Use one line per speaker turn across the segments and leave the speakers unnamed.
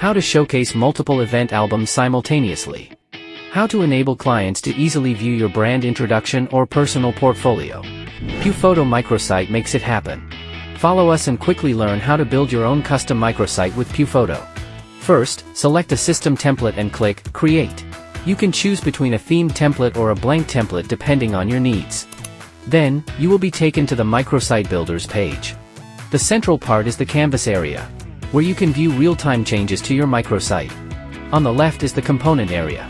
How to showcase multiple event albums simultaneously. How to enable clients to easily view your brand introduction or personal portfolio. Piufoto Microsite makes it happen. Follow us and quickly learn how to build your own custom microsite with Piufoto. First, select a system template and click Create. You can choose between a themed template or a blank template depending on your needs. Then, you will be taken to the Microsite Builders page. The central part is the canvas area, where you can view real-time changes to your microsite. On the left is the component area.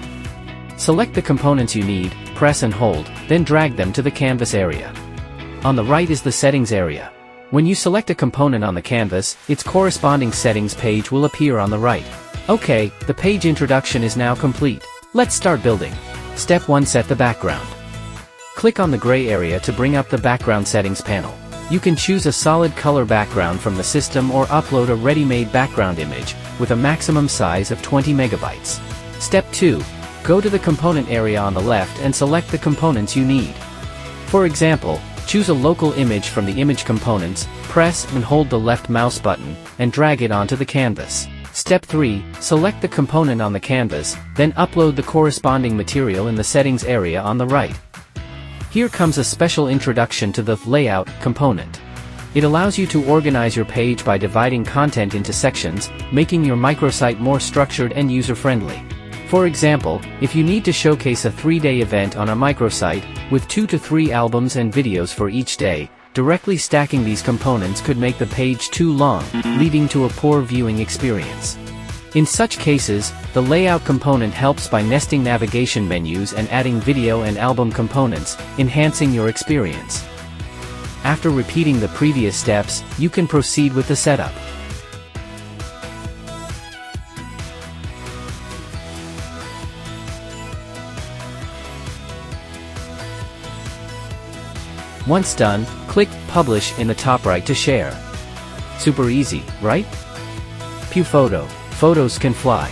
Select the components you need, press and hold, then drag them to the canvas area. On the right is the settings area. When you select a component on the canvas, its corresponding settings page will appear on the right. Okay, the page introduction is now complete. Let's start building. Step 1. Set the background. Click on the gray area to bring up the background settings panel. You can choose a solid color background from the system or upload a ready-made background image, with a maximum size of 20 megabytes. Step 2. Go to the component area on the left and select the components you need. For example, choose a local image from the image components, press and hold the left mouse button, and drag it onto the canvas. Step 3. Select the component on the canvas, then upload the corresponding material in the settings area on the right. Here comes a special introduction to the Layout component. It allows you to organize your page by dividing content into sections, making your microsite more structured and user-friendly. For example, if you need to showcase a 3-day event on a microsite, with 2 to 3 albums and videos for each day, directly stacking these components could make the page too long, leading to a poor viewing experience. In such cases, the layout component helps by nesting navigation menus and adding video and album components, enhancing your experience. After repeating the previous steps, you can proceed with the setup. Once done, click Publish in the top right to share. Super easy, right? Piufoto. Photos can fly.